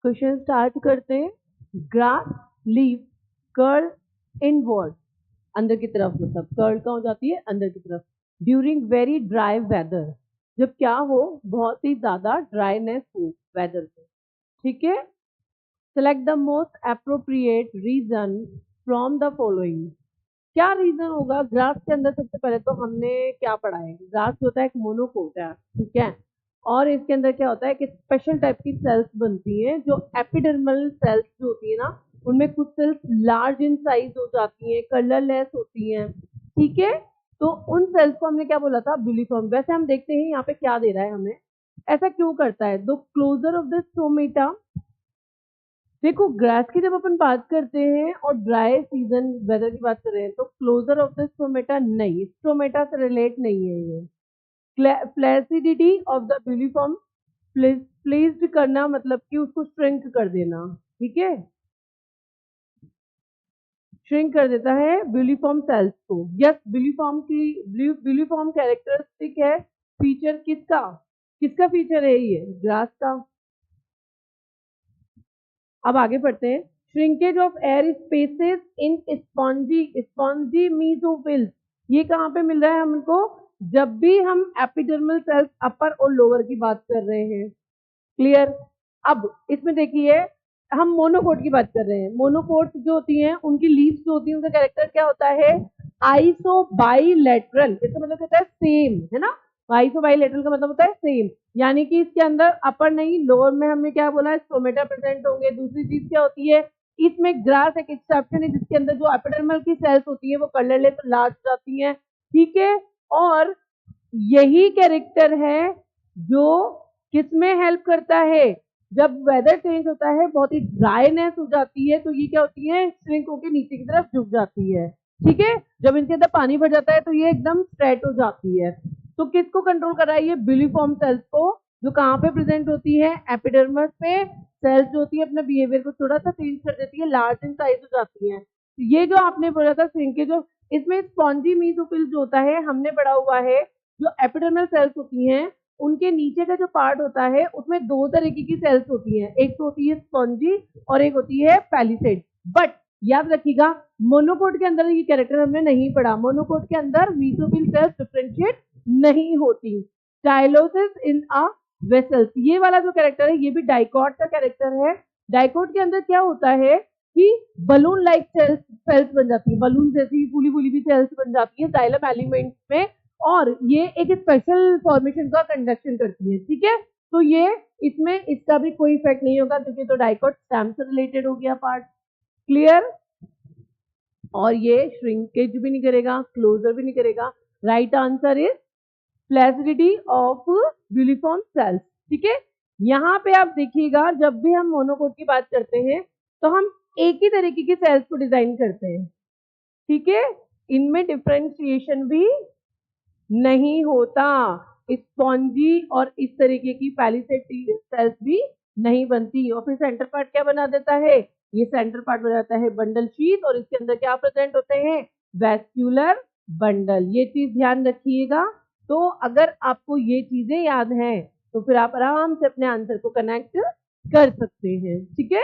Question start करते हैं। Grass leave curl inward, अंदर की तरफ, मतलब कर्ल कहाँ हो जाती है, अंदर की तरफ। ड्यूरिंग वेरी ड्राई वेदर, जब क्या हो, बहुत ही ज्यादा ड्राइनेस हो वेदर से। ठीक है। Select the most appropriate reason from the following. क्या रीजन होगा ग्रास के अंदर? सबसे पहले तो हमने क्या पढ़ा है, ग्रास होता है एक मोनोकोट है, ठीक है। और इसके अंदर क्या होता है कि स्पेशल टाइप की सेल्स बनती हैं, जो एपिडर्मल सेल्स जो होती है ना, उनमें कुछ सेल्स लार्ज इन साइज हो जाती हैं, कलरलेस होती हैं, ठीक है। तो उन सेल्स को हमने क्या बोला था, ब्यूलिफॉर्म। वैसे हम देखते हैं यहाँ पे क्या दे रहा है हमें, ऐसा क्यों करता है। The closure of the stomata, देखो ग्रास की जब अपन बात करते हैं और ड्राई सीजन वेदर की बात कर रहे हैं, तो क्लोजर ऑफ द स्टोमेटा नहीं, स्टोमेटा से रिलेट नहीं है ये। फ्लैसिडिटी ऑफ द ब्यूलिफॉर्म, प्लेस्ड करना मतलब कि उसको श्रिंक कर देना, ठीक है, श्रिंक कर देता है ब्यूलिफॉर्म सेल्स को। यस, ब्यूलिफॉर्म की ब्यूलिफॉर्म कैरेक्टरिस्टिक है, फीचर किसका, किसका फीचर है ये, ग्रास का। अब आगे पढ़ते हैं। Shrinkage of air spaces in spongy mesophylls, ये कहाँ पे मिल रहा है हमको, जब भी हम एपिडर्मल सेल्स अपर और लोअर की बात कर रहे हैं। क्लियर। अब इसमें देखिए, हम मोनोकोट की बात कर रहे हैं। मोनोकोट जो होती हैं, उनकी लीव्स जो होती है, उनका कैरेक्टर क्या होता है, आइसोबाइलेटरल। इसका मतलब कहता है सेम, है ना। आइसोबाइलेटरल का मतलब होता है सेम, यानी कि इसके अंदर अपर नहीं लोअर में हमने क्या बोला, स्टोमेटा प्रेजेंट होंगे। दूसरी चीज क्या होती है, इसमें ग्रास एक एक्सेप्शन है, जिसके अंदर जो एपिडर्मल की सेल्स होती है वो कलरलेस लार्ज जाती हैं, ठीक है। और यही कैरेक्टर है जो किसमें हेल्प करता है, जब वेदर चेंज होता है, बहुत ही ड्राईनेस हो जाती है, तो ये क्या होती है, श्रिंक होकर नीचे की तरफ झुक जाती है, ठीक है। जब इनके अंदर पानी भर जाता है तो ये एकदम स्ट्रेट हो जाती है। तो किसको कंट्रोल कर रहा है, ये ब्यूलिफॉर्म सेल्स को, जो कहाँ पे प्रेजेंट होती है, एपिडर्मस पे। सेल्स जो होती है अपने बिहेवियर को थोड़ा सा चेंज कर देती है, लार्ज इन साइज हो जाती है। ये जो आपने बोला था श्रिंकेज, जो इसमें स्पॉन्जी मीसोफिल जो होता है, हमने पढ़ा हुआ है, जो एपिडर्मल सेल्स होती हैं, उनके नीचे का जो पार्ट होता है, उसमें दो तरीके की सेल्स होती हैं, एक तो होती है स्पॉन्जी और एक होती है पैलिसेड। बट याद रखिएगा, मोनोकोट के अंदर ये कैरेक्टर हमने नहीं पढ़ा। मोनोकोट के अंदर मीसोफिल सेल्स डिफरेंशिएट नहीं होती। टाइलोसिस इन अ वेसल्स, ये वाला जो कैरेक्टर है, ये भी डाइकॉट का कैरेक्टर है। डाइकॉट के अंदर क्या होता है कि बलून लाइक सेल्स बन जाती है, बलून जैसी फूली फूली भी सेल्स बन जाती है जाइलम एलिमेंट्स में, और ये एक स्पेशल फॉर्मेशन का कंडक्शन करती है, ठीक है। तो ये इसमें इसका भी कोई इफेक्ट नहीं होगा, क्योंकि तो डाइकोट स्टेम से रिलेटेड हो गया पार्ट। क्लियर। और ये श्रिंकेज भी नहीं करेगा, क्लोजर भी नहीं करेगा। Right answer is flaccidity of bulliform cells, ठीक है। यहाँ पे आप देखिएगा, जब भी हम मोनोकोट की बात करते हैं तो हम एक ही तरीके की सेल्स को डिजाइन करते हैं, ठीक है। इनमें डिफ्रेंशिएशन भी नहीं होता। स्पॉन्जी और इस तरीके की पैलिसेड सेल्स भी नहीं बनती। और फिर सेंटर पार्ट क्या बना देता है, ये सेंटर पार्ट बनाता है बंडल शीथ, और इसके अंदर क्या प्रेजेंट होते हैं, वैस्क्यूलर बंडल। ये चीज ध्यान रखिएगा। तो अगर आपको ये चीजें याद हैं तो फिर आप आराम से अपने आंसर को कनेक्ट कर सकते हैं, ठीक है।